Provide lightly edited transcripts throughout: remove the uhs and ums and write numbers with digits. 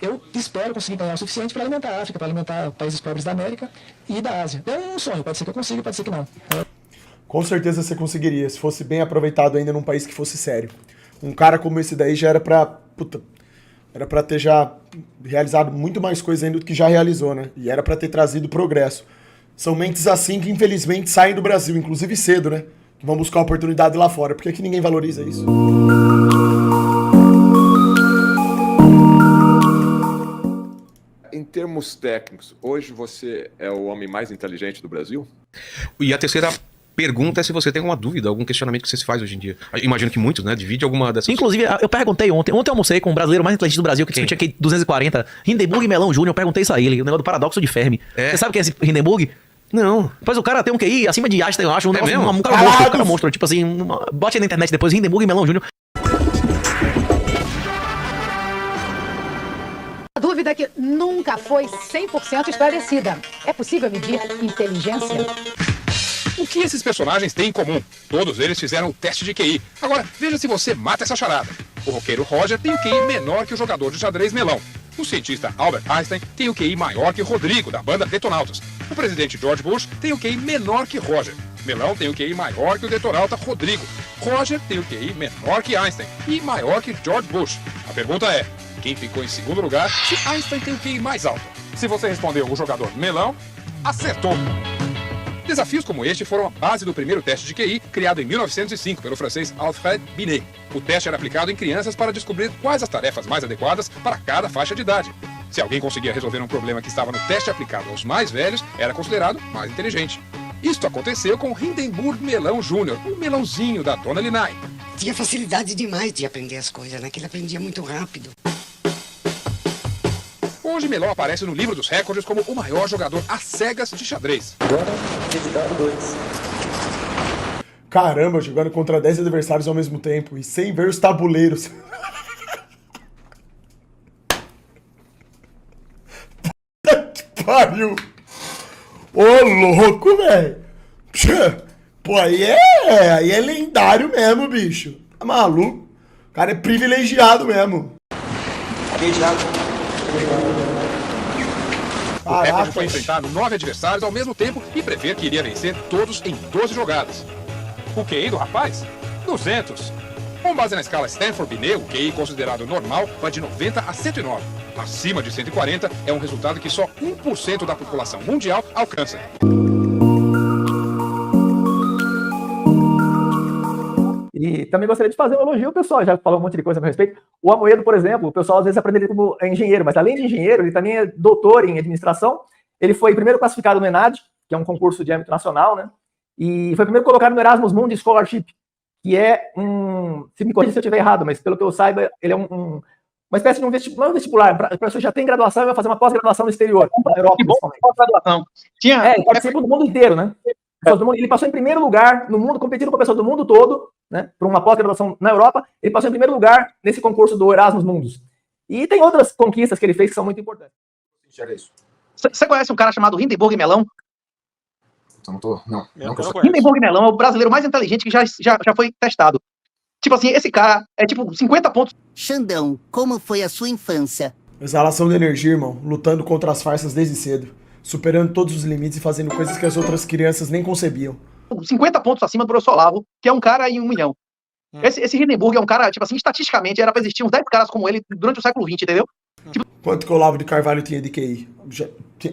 Eu espero conseguir ganhar o suficiente para alimentar a África, para alimentar países pobres da América e da Ásia. É um sonho, pode ser que eu consiga, pode ser que não. Com certeza você conseguiria, se fosse bem aproveitado ainda num país que fosse sério. Um cara como esse daí já era pra... Puta, era pra ter já realizado muito mais coisa ainda do que já realizou, né? E era pra ter trazido progresso. São mentes assim que infelizmente saem do Brasil, inclusive cedo, né? Que vão buscar oportunidade lá fora. Por que que ninguém valoriza isso? Em termos técnicos, hoje você é o homem mais inteligente do Brasil? E a terceira pergunta é se você tem alguma dúvida, algum questionamento que você se faz hoje em dia. Imagino que muitos, né? Divide alguma dessas... Inclusive, eu perguntei ontem eu almocei com o brasileiro mais inteligente do Brasil, que discutia aqui 240, Hindenburg Melão Júnior, eu perguntei isso a ele, o negócio do paradoxo de Fermi. Você sabe quem é esse Hindenburg? Não. Pois o cara tem um QI acima de Einstein, eu acho, um negócio, mesmo? um cara monstro, tipo assim, bote aí na internet depois, Hindenburg Melão Júnior. A dúvida é que nunca foi 100% esclarecida. É possível medir inteligência? O que esses personagens têm em comum? Todos eles fizeram o teste de QI. Agora, veja se você mata essa charada. O roqueiro Roger tem o QI menor que o jogador de xadrez Melão. O cientista Albert Einstein tem o QI maior que Rodrigo, da banda Detonautas. O presidente George Bush tem o QI menor que Roger. Melão tem o QI maior que o detonauta Rodrigo. Roger tem o QI menor que Einstein e maior que George Bush. A pergunta é, quem ficou em segundo lugar se Einstein tem o QI mais alto? Se você respondeu o jogador Melão, acertou! Desafios como este foram a base do primeiro teste de QI, criado em 1905 pelo francês Alfred Binet. O teste era aplicado em crianças para descobrir quais as tarefas mais adequadas para cada faixa de idade. Se alguém conseguia resolver um problema que estava no teste aplicado aos mais velhos, era considerado mais inteligente. Isto aconteceu com Hindenburg Melão Júnior, o melãozinho da Dona Linai. Tinha facilidade demais de aprender as coisas, né? Que ele aprendia muito rápido. Hoje Melão aparece no livro dos recordes como o maior jogador às cegas de xadrez. Caramba, jogando contra 10 adversários ao mesmo tempo e sem ver os tabuleiros. Puta que pariu! Ô, louco, velho! Pô, aí é lendário mesmo, bicho. Tá maluco? O cara é privilegiado mesmo. O recorde foi enfrentar 9 adversários ao mesmo tempo e prever que iria vencer todos em 12 jogadas. O QI do rapaz? 200. Com base na escala Stanford-Binet, o QI considerado normal vai de 90 a 109. Acima de 140 é um resultado que só 1% da população mundial alcança. E também gostaria de fazer um elogio ao pessoal, já falou um monte de coisa a meu respeito. O Amoedo, por exemplo, o pessoal às vezes aprende ele como engenheiro, mas além de engenheiro, ele também é doutor em administração. Ele foi primeiro classificado no ENAD, que é um concurso de âmbito nacional, né? E foi primeiro colocado no Erasmus Mundus Scholarship, que é se me corrija se eu estiver errado, mas pelo que eu saiba, ele é uma espécie de vestibular. A pessoa já tem graduação e vai fazer uma pós-graduação no exterior, na Europa, principalmente. Pós-graduação. Ele participa do mundo inteiro, né? Ele passou em primeiro lugar no mundo, competindo com pessoas do mundo todo, né, para uma pós-graduação na Europa. Ele passou em primeiro lugar nesse concurso do Erasmus Mundus. E tem outras conquistas que ele fez que são muito importantes. Você conhece um cara chamado Hindenburg Melão? Não Hindenburg Melão é o brasileiro mais inteligente que já foi testado. Tipo assim, esse cara é tipo 50 pontos. Xandão, como foi a sua infância? Exalação de energia, irmão. Lutando contra as farsas desde cedo. Superando todos os limites e fazendo coisas que as outras crianças nem concebiam. 50 pontos acima do professor Olavo, que é um cara em 1 milhão. Esse Hindenburg é um cara, tipo assim, estatisticamente era pra existir uns 10 caras como ele durante o século XX, entendeu? Quanto que o Olavo de Carvalho tinha de QI?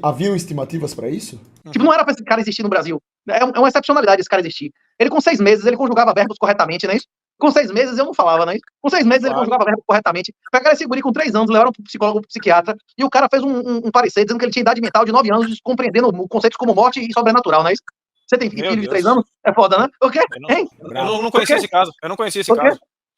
Haviam estimativas pra isso? Tipo, não era pra esse cara existir no Brasil. É uma excepcionalidade esse cara existir. Ele com 6 meses, ele conjugava verbos corretamente, não é isso? Com 6 meses eu não falava, não é isso? Com 6 meses ele conjugava verbos corretamente. Pegaram esse guri com 3 anos, levaram pro psicólogo, pro psiquiatra, e o cara fez um parecer dizendo que ele tinha idade mental de 9 anos, compreendendo conceitos como morte e sobrenatural, não é isso? Você tem filho de 3 anos? É foda, né? O quê? Hein? Eu não conhecia esse caso.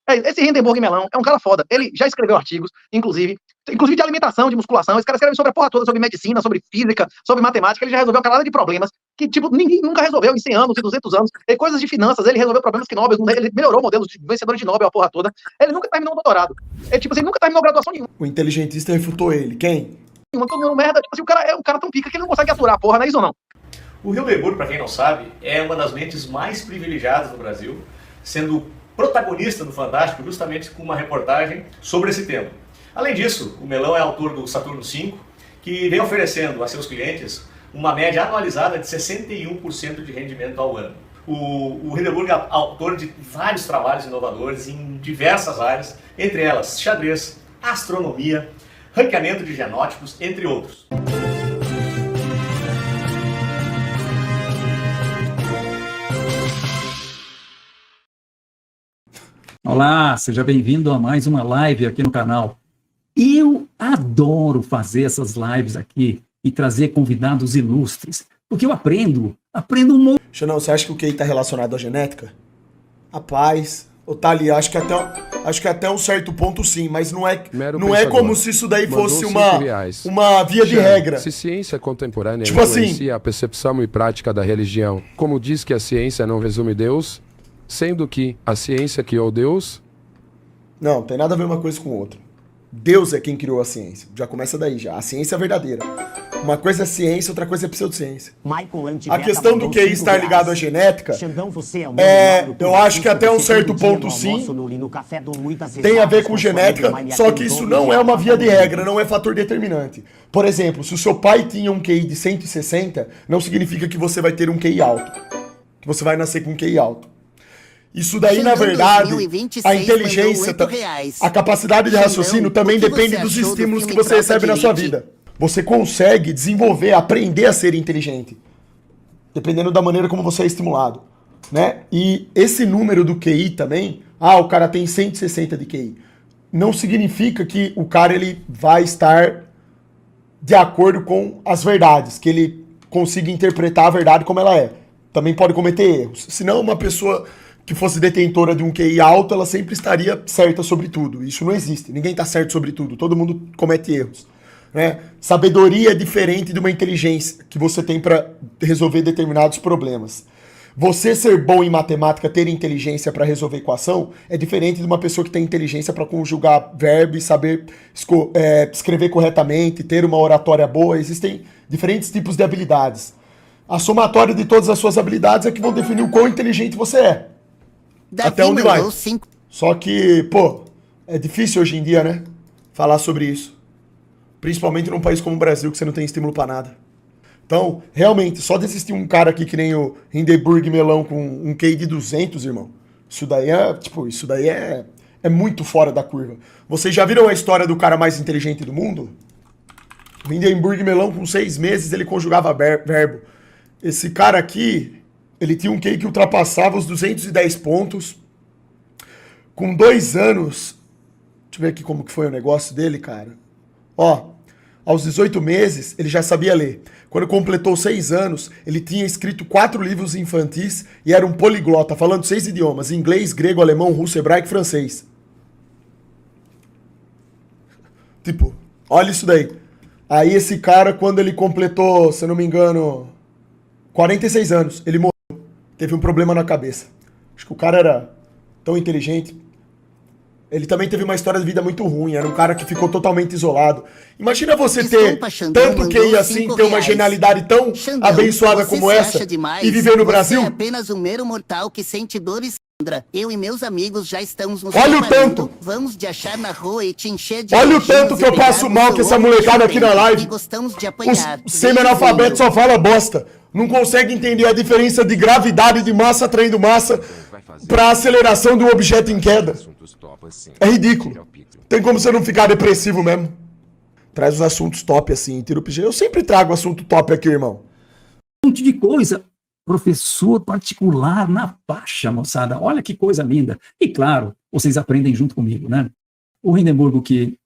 Esse Hindenburg Melão é um cara foda. Ele já escreveu artigos, inclusive de alimentação, de musculação. Esse cara escreve sobre a porra toda, sobre medicina, sobre física, sobre matemática. Ele já resolveu uma caralhada de problemas que, tipo, ninguém nunca resolveu em 100 anos, em 200 anos. E coisas de finanças, ele resolveu problemas que Nobel, ele melhorou modelos de vencedores de Nobel, a porra toda. Ele nunca terminou um doutorado. Ele, tipo assim, nunca terminou graduação nenhuma. O inteligentista refutou ele. Quem? Todo mundo merda. Tipo assim, o cara é um cara tão pica que ele não consegue aturar a porra, não é isso ou não? O Hindenburg, para quem não sabe, é uma das mentes mais privilegiadas do Brasil, sendo protagonista do Fantástico justamente com uma reportagem sobre esse tema. Além disso, o Melão é autor do Saturno 5, que vem oferecendo a seus clientes uma média anualizada de 61% de rendimento ao ano. O Hindenburg é autor de vários trabalhos inovadores em diversas áreas, entre elas xadrez, astronomia, ranqueamento de genótipos, entre outros. Olá, seja bem-vindo a mais uma live aqui no canal. Eu adoro fazer essas lives aqui e trazer convidados ilustres, porque eu aprendo um monte. Xanão, você acha que o QI tá relacionado à genética? Rapaz, Otali, acho que até um certo ponto sim, mas não é como se isso daí fosse uma via de regra. Se ciência contemporânea tipo influencia a percepção e prática da religião, como diz que a ciência não resume Deus, sendo que a ciência criou Deus... Não, tem nada a ver uma coisa com outra. Deus é quem criou a ciência. Já começa daí já. A ciência é verdadeira. Uma coisa é ciência, outra coisa é pseudociência. A questão do QI estar ligado à genética, eu acho que até um certo ponto sim, tem a ver com genética, só que isso não é uma via de regra, não é fator determinante. Por exemplo, se o seu pai tinha um QI de 160, não significa que você vai ter um QI alto. Que você vai nascer com um QI alto. Isso daí, na verdade, a inteligência, a capacidade de raciocínio também depende dos estímulos que você recebe na sua vida. Você consegue desenvolver, aprender a ser inteligente, dependendo da maneira como você é estimulado, né? E esse número do QI também, o cara tem 160 de QI, não significa que o cara ele vai estar de acordo com as verdades, que ele consiga interpretar a verdade como ela é. Também pode cometer erros. Senão uma pessoa que fosse detentora de um QI alto, ela sempre estaria certa sobre tudo. Isso não existe. Ninguém está certo sobre tudo. Todo mundo comete erros, né? Sabedoria é diferente de uma inteligência que você tem para resolver determinados problemas. Você ser bom em matemática, ter inteligência para resolver equação, é diferente de uma pessoa que tem inteligência para conjugar verbo e saber escrever corretamente, ter uma oratória boa. Existem diferentes tipos de habilidades. A somatória de todas as suas habilidades é que vão definir o quão inteligente você é. Até onde vai. Só que, é difícil hoje em dia, né? Falar sobre isso. Principalmente num país como o Brasil, que você não tem estímulo pra nada. Então, realmente, só de existir um cara aqui que nem o Hindenburg Melão com um QI de 200, irmão. Isso daí é muito fora da curva. Vocês já viram a história do cara mais inteligente do mundo? O Hindenburg Melão, com 6 meses, ele conjugava verbo. Esse cara aqui... Ele tinha um QI que ultrapassava os 210 pontos. Com 2 anos... Deixa eu ver aqui como que foi o negócio dele, cara. Aos 18 meses, ele já sabia ler. Quando completou 6 anos, ele tinha escrito 4 livros infantis e era um poliglota, falando 6 idiomas. Inglês, grego, alemão, russo, hebraico e francês. Olha isso daí. Aí esse cara, quando ele completou, se eu não me engano, 46 anos, ele morreu. Teve um problema na cabeça. Acho que o cara era tão inteligente. Ele também teve uma história de vida muito ruim. Era um cara que ficou totalmente isolado. Imagina você ter tanto QI assim, ter uma genialidade tão abençoada como essa e viver no Brasil. Você é apenas um mero mortal que sente dores. Eu e meus amigos já estamos nos Olha o tanto! Vamos te achar na rua e te encher de... Olha o tanto que eu passo mal com essa molecada aqui na live. Gostamos de apanhar. Os semi-analfabetos só fala bosta. Não consegue entender a diferença de gravidade de massa atraindo massa para aceleração de um objeto em queda. É ridículo. Tem como você não ficar depressivo mesmo. Traz os assuntos top assim, tira o PG. Eu sempre trago assunto top aqui, irmão. Um monte de coisa. Professor particular na faixa, moçada. Olha que coisa linda. E claro, vocês aprendem junto comigo, né? O Hindenburg, que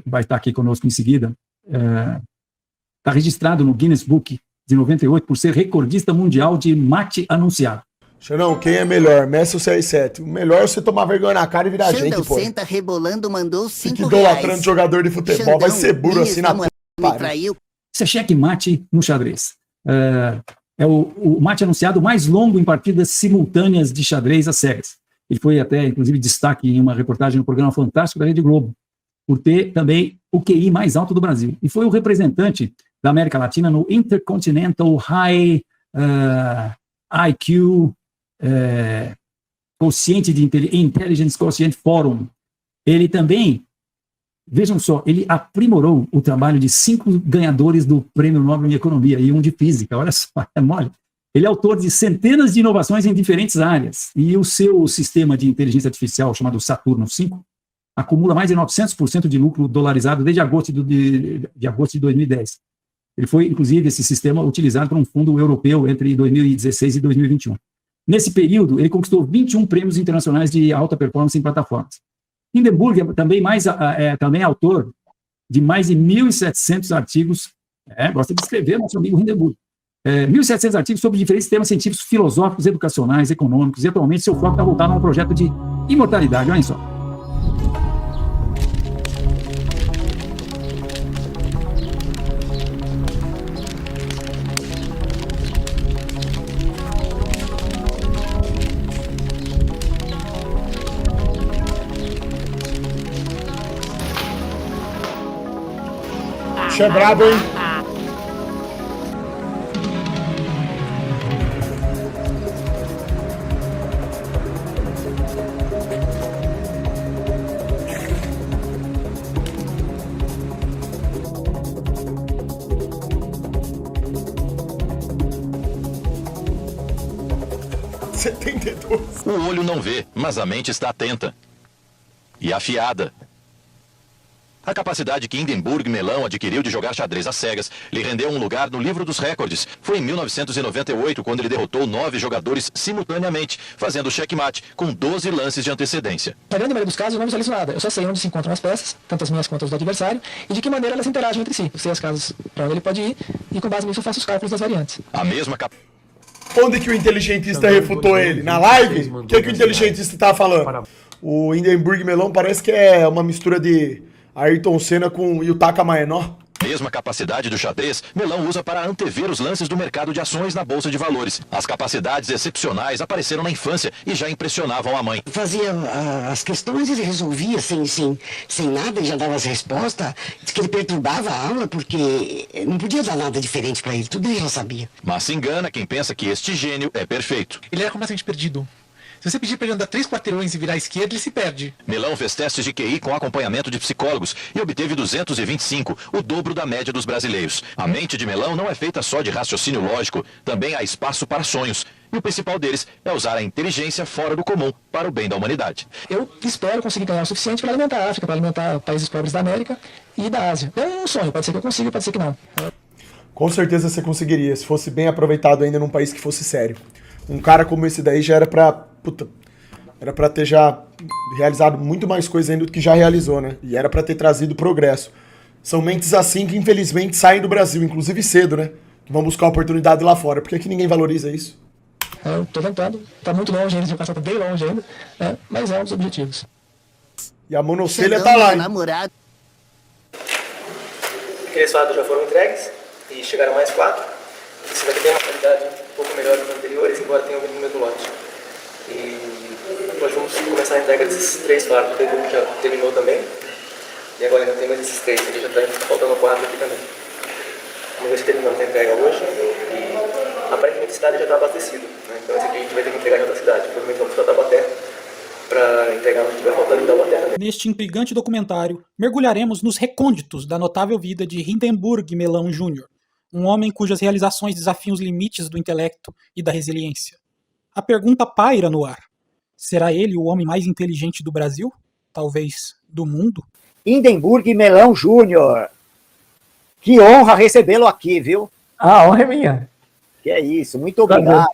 vai estar aqui conosco em seguida, está registrado no Guinness Book de 98 por ser recordista mundial de mate anunciado. Xanão, quem é melhor? Messi ou CR7? O melhor é você tomar vergonha na cara e virar Xandão gente, pô. Senta rebolando, mandou 5 Fica idolatrando jogador de futebol. Xandão, vai ser burro assim na puta. Isso é checkmate no xadrez. É o mate anunciado mais longo em partidas simultâneas de xadrez às cegas. Ele foi até, inclusive, destaque em uma reportagem no programa Fantástico da Rede Globo, por ter também o QI mais alto do Brasil. E foi o representante da América Latina no Intercontinental High IQ Quociente de Intelligence Quotient Forum. Ele também Vejam só, ele aprimorou o trabalho de 5 ganhadores do Prêmio Nobel em Economia e um de Física. Olha só, é mole. Ele é autor de centenas de inovações em diferentes áreas. E o seu sistema de inteligência artificial, chamado Saturno 5, acumula mais de 900% de lucro dolarizado desde agosto de agosto de 2010. Ele foi, inclusive, esse sistema utilizado por um fundo europeu entre 2016 e 2021. Nesse período, ele conquistou 21 prêmios internacionais de alta performance em plataformas. Hindenburg é também autor de mais de 1.700 artigos, gosta de escrever, nosso amigo Hindenburg, 1.700 artigos sobre diferentes temas científicos, filosóficos, educacionais, econômicos, e atualmente seu foco está voltado a um projeto de imortalidade, olhem só. Você é brabo, hein? O olho não vê, mas a mente está atenta e afiada. A capacidade que Hindenburg Melão adquiriu de jogar xadrez às cegas lhe rendeu um lugar no livro dos recordes. Foi em 1998 quando ele derrotou 9 jogadores simultaneamente, fazendo checkmate com 12 lances de antecedência. Na grande maioria dos casos, eu não visualizo nada. Eu só sei onde se encontram as peças, tanto as minhas quanto as do adversário, e de que maneira elas interagem entre si. Eu sei as casas para onde ele pode ir, e com base nisso eu faço os cálculos das variantes. A mesma Onde que o inteligentista refutou ele? Na live? O que o inteligentista estava falando? O Hindenburg Melão parece que é uma mistura de Ayrton Senna com Yutaka Maenó. Mesma capacidade do xadrez, Melão usa para antever os lances do mercado de ações na Bolsa de Valores. As capacidades excepcionais apareceram na infância e já impressionavam a mãe. Fazia as questões, ele resolvia sem nada, ele já dava as respostas. Diz que ele perturbava a aula porque não podia dar nada diferente para ele, tudo ele já sabia. Mas se engana quem pensa que este gênio é perfeito. Ele era completamente perdido. Se você pedir para ele andar 3 quarteirões e virar à esquerda, ele se perde. Melão fez testes de QI com acompanhamento de psicólogos e obteve 225, o dobro da média dos brasileiros. A mente de Melão não é feita só de raciocínio lógico, também há espaço para sonhos. E o principal deles é usar a inteligência fora do comum para o bem da humanidade. Eu espero conseguir ganhar o suficiente para alimentar a África, para alimentar países pobres da América e da Ásia. É um sonho, pode ser que eu consiga, pode ser que não. Com certeza você conseguiria, se fosse bem aproveitado ainda num país que fosse sério. Um cara como esse daí já era pra... era pra ter já realizado muito mais coisa ainda do que já realizou, né? E era pra ter trazido progresso. São mentes assim que infelizmente saem do Brasil, inclusive cedo, né? Que vão buscar oportunidade lá fora. Por que ninguém valoriza isso? Eu tô tentando, tá muito longe ainda, de passar tá bem longe ainda, mas é um dos objetivos. E a monocelha tá lá, hein? Aqueles fados já foram entregues e chegaram mais 4. Esse daqui tem uma qualidade um pouco melhor dos anteriores, embora tenha o mesmo lote. E nós vamos começar a entrega desses 3 fardos. O Pedro já terminou também. E agora ainda tem mais esses 3. Aqui já está faltando 4 aqui também. Vamos ver se terminamos a entrega hoje. E aparentemente a cidade já está abastecida. Né? Então esse aqui a gente vai ter que entregar em outra cidade. Provavelmente vamos para Taubaté para entregar no que estiver faltando em Taubaté também. Neste intrigante documentário, mergulharemos nos recônditos da notável vida de Hindenburg Melão Jr., um homem cujas realizações desafiam os limites do intelecto e da resiliência. A pergunta paira no ar. Será ele o homem mais inteligente do Brasil? Talvez do mundo? Hindenburg Melão Júnior. Que honra recebê-lo aqui, viu? A honra é minha. Que é isso, muito obrigado.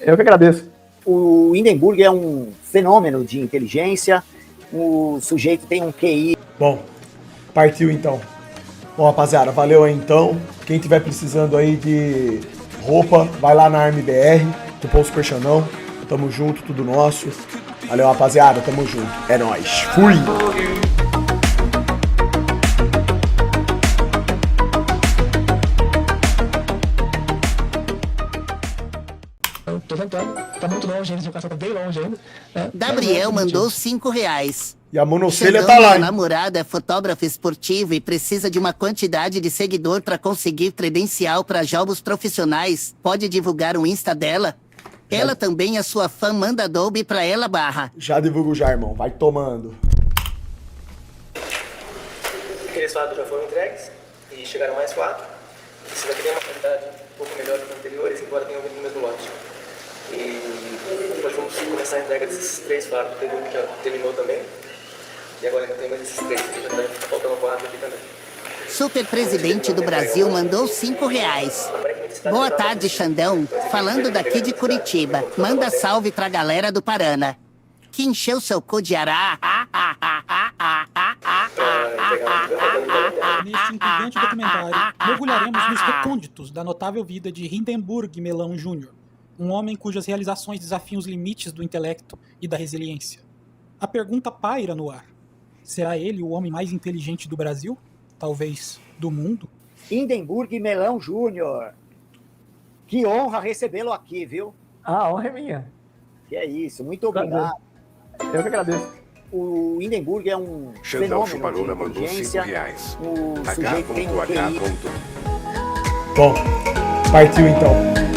Eu que agradeço. O Hindenburg é um fenômeno de inteligência. O sujeito tem um QI. Bom, partiu então. Bom, rapaziada, valeu aí então. Quem tiver precisando aí de roupa, vai lá na Arme BR, Tupão Super Xanão. Tamo junto, tudo nosso. Valeu, rapaziada, tamo junto. É nóis. Fui! Eu tô tentando, tá muito longe ainda, tá bem longe ainda. Gabriel mandou R$5. E a monocelha Xandão, tá lá, meu hein? namorado é fotógrafo esportivo e precisa de uma quantidade de seguidor para conseguir credencial para jogos profissionais. Pode divulgar o Insta dela? Ela também é sua fã, manda Adobe pra ela /. Já divulgo já, irmão. Vai tomando. 3 fardos já foram entregues e chegaram mais 4. Esse daqui tem uma qualidade um pouco melhor do que os anteriores, embora tenham vindo no mesmo lote. E depois vamos começar a entrega desses 3 fardos, o que já terminou também. E agora ainda tem mais esses 3, que já tá faltando 4 aqui também. Superpresidente do Brasil mandou R$5. Boa tarde, Xandão. Falando daqui de Curitiba. Manda salve pra galera do Paraná. Que encheu seu cu de ará. Neste intrigante documentário, mergulharemos nos recônditos da notável vida de Hindenburg Melão Jr., um homem cujas realizações desafiam os limites do intelecto e da resiliência. A pergunta paira no ar. Será ele o homem mais inteligente do Brasil? Talvez do mundo? Hindenburg Melão Júnior. Que honra recebê-lo aqui, viu? A honra é minha. Que é isso, muito obrigado. Eu que agradeço. O Hindenburg é um Xandão fenômeno Chuparola de mandou inteligência. R$5. O sujeito tem um H.H. QI. Bom, partiu então.